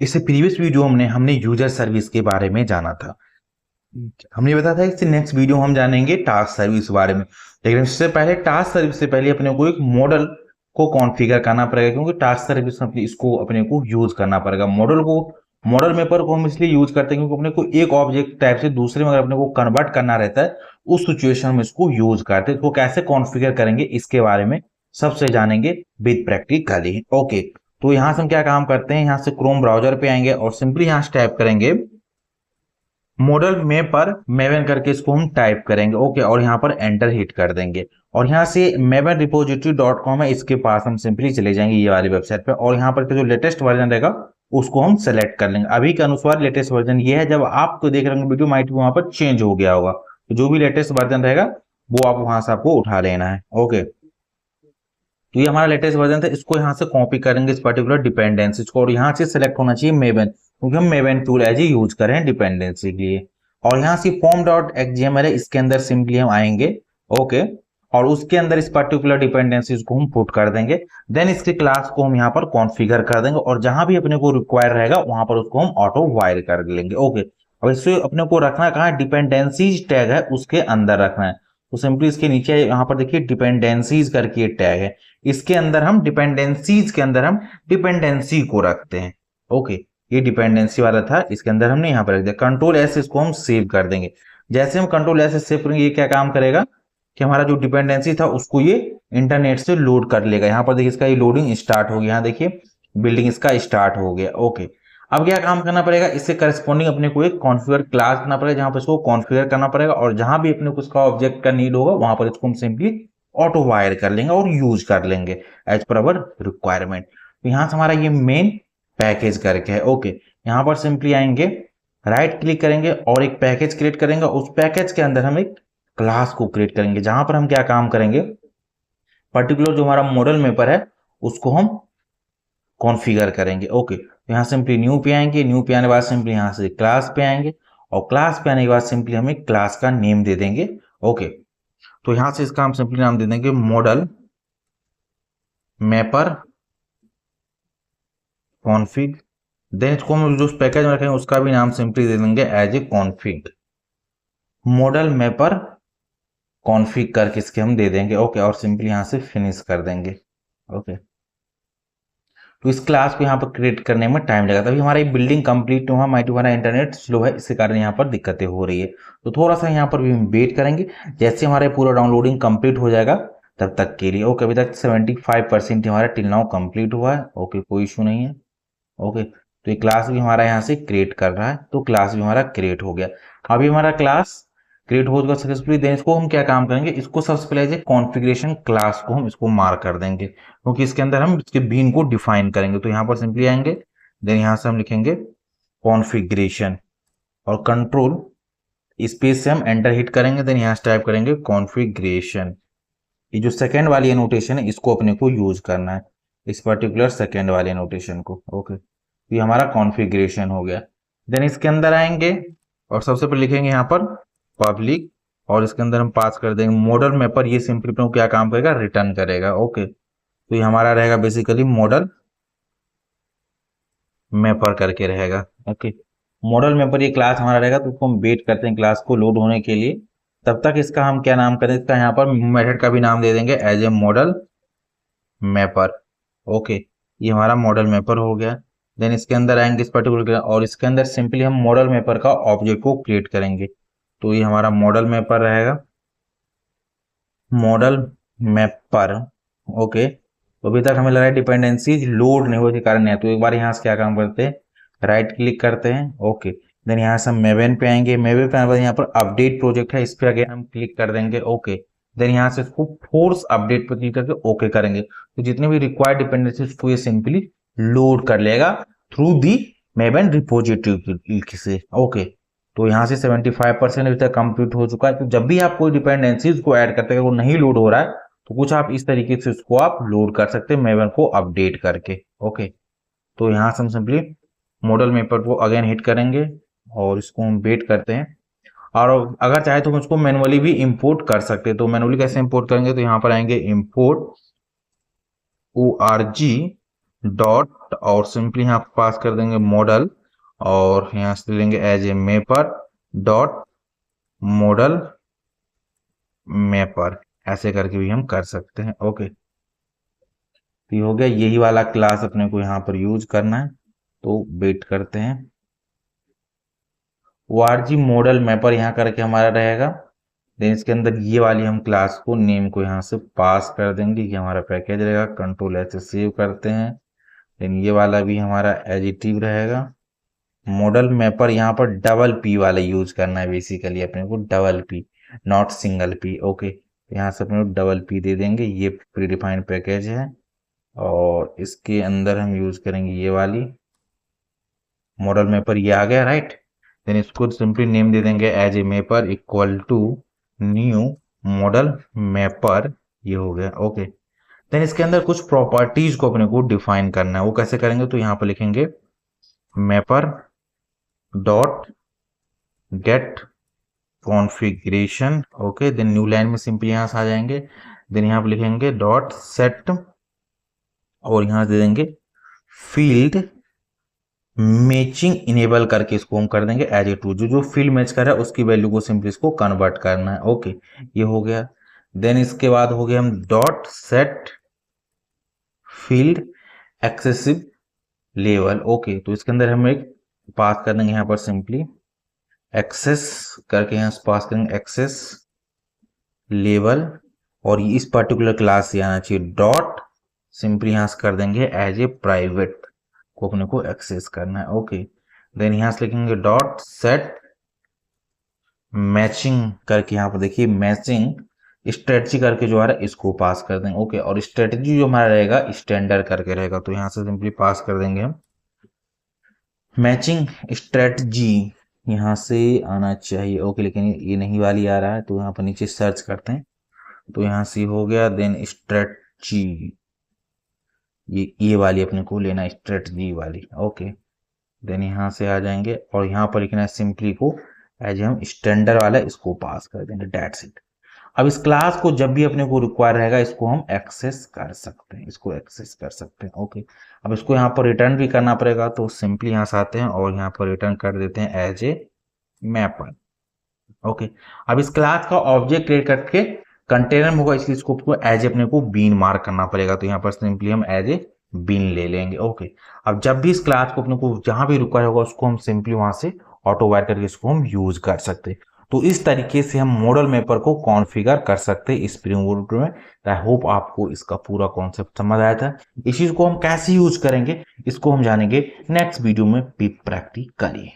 इससे previous video हमने user service के बारे में जाना था। हमने बताया था इससे नेक्स्ट वीडियो हम जानेंगे टास्क सर्विस के बारे में। लेकिन इससे पहले टास्क सर्विस से पहले अपने को एक मॉडल को कॉन्फ़िगर करना पड़ेगा, क्योंकि टास्क सर्विस इसको अपने को यूज करना पड़ेगा। मॉडल मेपर को हम इसलिए यूज करते हैं क्योंकि अपने को एक ऑब्जेक्ट टाइप से दूसरे में अगर अपने को कन्वर्ट करना रहता है, उस सिचुएशन में इसको यूज करते हैं। इसको कैसे कॉन्फ़िगर करेंगे इसके बारे में सबसे जानेंगे विद प्रैक्टिकली। ओके, तो यहाँ से हम क्या काम करते हैं, यहाँ से क्रोम ब्राउजर पे आएंगे और सिंपली यहाँ से टाइप करेंगे मॉडल में पर मेवन करके इसको हम टाइप करेंगे। ओके, और यहाँ पर एंटर हिट कर देंगे और यहाँ से मेवन रिपोजिटरी डॉट कॉम है, इसके पास हम सिंपली चले जाएंगे ये वाली वेबसाइट पे और यहाँ पर जो लेटेस्ट वर्जन रहेगा उसको हम सेलेक्ट कर लेंगे। अभी के अनुसार लेटेस्ट वर्जन ये है, जब आप तो देख रहे होंगे वीडियो माइट वहां पर चेंज हो गया होगा, तो जो भी लेटेस्ट वर्जन रहेगा वो आप वहां से आपको उठा लेना है। ओके, तो ये हमारा लेटेस्ट वर्जन था, इसको यहाँ से कॉपी करेंगे इस पर्टिकुलर डिपेंडेंसी को और यहाँ से सेलेक्ट होना चाहिए मेवन, क्योंकि हम Maven tool as a use करें डिपेंडेंसी के लिए। और यहाँ से फॉर्म डॉट एक्सएमएल है, इसके अंदर सिंपली हम आएंगे। ओके, और उसके अंदर इस पर्टिकुलर डिपेंडेंसीज को हम पुट कर देंगे। देन इसके क्लास को हम यहाँ पर कॉन्फ़िगर कर देंगे और जहां भी अपने को रिक्वायर रहेगा वहां पर उसको हम ऑटो वायर कर लेंगे। ओके, अब इससे अपने को रखना कहाँ है, डिपेंडेंसीज टैग है उसके अंदर रखना है। तो सिंपली इसके नीचे यहाँ पर देखिए डिपेंडेंसीज करके टैग है, इसके अंदर हम डिपेंडेंसीज के अंदर हम डिपेंडेंसी को रखते हैं। ओके, ये डिपेंडेंसी वाला था, इसके अंदर हमने यहाँ पर रख दिया। कंट्रोल एस इसको हम सेव कर देंगे। जैसे हम कंट्रोल एस सेव करेंगे ये क्या काम करेगा कि हमारा जो डिपेंडेंसी था उसको ये इंटरनेट से लोड कर लेगा। यहाँ पर देखिए इसका ये लोडिंग स्टार्ट हो गया, यहाँ देखिए बिल्डिंग इसका स्टार्ट हो गया। ओके, अब क्या काम करना पड़ेगा, इससे करस्पॉन्डिंग अपने को एक कॉन्फ़िगर क्लास करना पड़ेगा, जहां पर इसको कॉन्फ़िगर करना पड़ेगा और जहां भी अपने को उसका ऑब्जेक्ट का नीड होगा वहां पर इसको हम सिंपली ऑटो वायर कर लेंगे और यूज कर लेंगे एज पर अवर रिक्वायरमेंट। तो यहाँ से हमारा ये मेन पैकेज करके है। ओके, यहाँ पर सिंपली आएंगे, राइट क्लिक करेंगे और एक पैकेज क्रिएट करेंगे। उस पैकेज के अंदर हम एक क्लास को क्रिएट करेंगे, जहां पर हम क्या काम करेंगे, पर्टिकुलर जो हमारा मॉडल मेपर है उसको हम कॉन्फ़िगर करेंगे। ओके, तो यहाँ सिंपली न्यू पे आएंगे, न्यू पे आने के बाद सिंपली यहाँ से क्लास पे आएंगे और क्लास पे आने के बाद सिंपली हम एक क्लास का नेम दे देंगे। ओके, तो यहाँ से इसका हम सिंपली नाम दे देंगे मॉडल मैपर कॉन्फ़िग। देन इसको हम जो पैकेज में रखेंगे उसका भी नाम सिंपली दे देंगे as a config, model mapper config करके इसके हम दे देंगे। ओके, और सिंपली यहाँ से फिनिश कर देंगे। ओके, तो इस क्लास को यहाँ पर क्रिएट करने में टाइम लगेगा, तभी हमारी बिल्डिंग कंप्लीट हुआ। हमारा इंटरनेट स्लो है, इसके कारण यहाँ पर दिक्कतें हो रही है, तो थोड़ा सा यहाँ पर भी हम वेट करेंगे। जैसे हमारे पूरा डाउनलोडिंग कंप्लीट हो जाएगा तब तक के लिए। ओके, अभी तक 75% हमारा टिल नाउ कंप्लीट हुआ है। ओके, कोई इशू नहीं है। ओके, तो ये क्लास भी हमारा यहाँ से क्रिएट कर रहा है, तो क्लास भी हमारा क्रिएट हो गया। अभी हमारा क्लास क्रिएट हो चुका सक्सेसफुली। देन इसको हम क्या काम करेंगे, इसको सबसे पहले एज कॉन्फ़िगरेशन क्लास को हम इसको मार्क कर देंगे, क्योंकि इसके अंदर हम इसके बीन को डिफाइन करेंगे। तो यहाँ पर सिंपली आएंगे, देन यहाँ से हम लिखेंगे कॉन्फ़िगरेशन और कंट्रोल स्पेस से हम एंटर हिट करेंगे। देन यहाँ से टाइप करेंगे कॉन्फ़िगरेशन। ये जो सेकेंड वाली नोटेशन है इसको अपने को यूज करना है, इस पर्टिकुलर सेकेंड वाले नोटेशन को। ओके, तो ये हमारा कॉन्फ़िगरेशन हो गया। देन इसके अंदर आएंगे और सबसे पहले लिखेंगे यहाँ पर पब्लिक और इसके अंदर हम पास कर देंगे मॉडल मैपर। ये सिंपली क्या काम करेगा, रिटर्न करेगा। ओके, तो ये हमारा रहेगा बेसिकली मॉडल मैपर करके रहेगा। ओके, मॉडल मैपर ये क्लास हमारा रहेगा, तो उसको हम वेट करते हैं क्लास को लोड होने के लिए। तब तक इसका हम क्या नाम करें, इसका यहाँ पर मेथड का भी नाम दे देंगे as a model mapper. Okay, ये हमारा मॉडल मैपर हो गया। देन इसके अंदर आएंगे इस पर्टिकुलर और इसके अंदर सिंपली हम मॉडल मैपर का ऑब्जेक्ट को क्रिएट करेंगे। तो ये हमारा मॉडल मैपर रहेगा, मॉडल मैपर। ओके, तो अभी तक हमें लग रहा है डिपेंडेंसीज लोड नहीं हो के कारण है, तो एक बार यहाँ से क्या काम करते हैं, राइट क्लिक करते हैं। ओके, देन यहाँ से हम मेवन पे आएंगे, मेवन पे आने बाद यहाँ पर अपडेट प्रोजेक्ट है, इस पे अगेन हम क्लिक कर देंगे। ओके, देन यहाँ से इसको फोर्स अपडेट पे क्लिक करके ओके करेंगे, तो जितने भी रिक्वायर्ड डिपेंडेंसीज को ये सिंपली लोड कर लेगा थ्रू दी मेवन रिपोजिटरी से। ओके, तो यहाँ से 75% अभी तक कंप्लीट हो चुका है। तो जब भी आप कोई डिपेंडेंसीज को ऐड करते हैं वो नहीं लोड हो रहा है, तो कुछ आप इस तरीके से उसको आप लोड कर सकते हैं मेवन को अपडेट करके। ओके, तो यहाँ से हम सिंपली मॉडल मेपर को अगेन हिट करेंगे और इसको हम वेट करते हैं। और अगर चाहे तो हम उसको मैनुअली भी इंपोर्ट कर सकते हैं। तो मैनुअली कैसे इंपोर्ट करेंगे, तो यहाँ पर आएंगे इंपोर्ट org डॉट और सिंपली यहाँ पास कर देंगे मॉडल और यहाँ से लेंगे as a mapper dot model mapper, ऐसे करके भी हम कर सकते हैं। ओके, तो ये हो गया, यही वाला क्लास अपने को यहाँ पर यूज करना है। तो वेट करते हैं, ORG मॉडल मैपर यहाँ करके हमारा रहेगा। देन इसके अंदर ये वाली हम क्लास को नेम को यहाँ से पास कर देंगे, ये हमारा पैकेज रहेगा। कंट्रोल ऐसे सेव करते हैं। देन ये वाला भी हमारा एडिटिव रहेगा। मॉडल मैपर यहाँ पर डबल पी वाला यूज करना है बेसिकली अपने को, double P not single P. Okay, यहाँ से अपने को डबल पी दे देंगे। ये प्री डिफाइंड पैकेज है और इसके अंदर हम यूज करेंगे ये वाली मॉडल मैपर, ये आ गया राइट। देन इसको सिंपली नेम दे देंगे as a mapper equal to new model mapper, ये हो गया। ओके, देन इसके अंदर कुछ प्रॉपर्टीज को अपने को डिफाइन करना है। वो कैसे करेंगे, तो यहाँ पर लिखेंगे mapper dot get configuration. Okay, then new line में सिंपली यहाँ से आ जाएंगे। देन यहाँ पर लिखेंगे डॉट सेट और यहाँ दे देंगे फील्ड मैचिंग इनेबल करके इसको हम कर देंगे एज ए टू, जो फील्ड मैच कर रहा है उसकी वैल्यू को सिंपली इसको कन्वर्ट करना है। ओके, ये हो गया। देन इसके बाद हो गया हम dot set field excessive level. Okay, तो इसके अंदर हम एक पास कर देंगे यहाँ पर सिंपली एक्सेस करके, यहाँ पास करेंगे एक्सेस लेवल और इस पर्टिकुलर क्लास से आना चाहिए। डॉट सिंपली यहाँ से कर देंगे एज ए प्राइवेट को अपने को एक्सेस करना है। ओके, देन यहाँ से लिखेंगे डॉट सेट मैचिंग करके, यहाँ पर देखिए मैचिंग स्ट्रेटजी करके जो आ रहा है इसको पास कर देंगे। ओके, और स्ट्रेटजी जो हमारा रहेगा स्टैंडर्ड करके रहेगा, तो यहाँ से सिंपली पास कर देंगे हम मैचिंग स्ट्रेटजी, यहाँ से आना चाहिए। ओके, लेकिन ये नहीं वाली आ रहा है, तो यहाँ पर नीचे सर्च करते हैं, तो यहाँ से हो गया। देन स्ट्रेटजी, ये वाली अपने को लेना है, स्ट्रेटजी वाली। ओके, देन यहाँ से आ जाएंगे और यहाँ पर लिखना है सिंपली को एज हम स्टैंडर्ड वाला इसको पास कर देंगे, दैट्स इट। अब इस क्लास को जब भी अपने को रिक्वायर रहेगा इसको हम एक्सेस कर सकते हैं, इसको एक्सेस कर सकते हैं। ओके, अब इसको यहाँ पर रिटर्न भी करना पड़ेगा, तो सिंपली यहाँ से आते हैं और यहाँ पर रिटर्न कर देते हैं एज ए मैपर। ओके, अब इस क्लास का ऑब्जेक्ट क्रिएट करके कंटेनर में होगा, इसलिए इसको एज ए अपने को बीन मार्क करना पड़ेगा, तो यहाँ पर सिंपली हम एज ए बीन ले लेंगे। ओके, अब जब भी इस क्लास को अपने को जहां भी रिक्वायर होगा उसको हम सिंपली वहां से ऑटो वायर करके इसको हम यूज कर सकते हैं। तो इस तरीके से हम मॉडल मैपर को कॉन्फ़िगर कर सकते हैं स्प्रिंग बूट में। आई होप आपको इसका पूरा कॉन्सेप्ट समझ आया था। इस चीज को हम कैसे यूज करेंगे इसको हम जानेंगे नेक्स्ट वीडियो में। भी प्रैक्टिस करिए।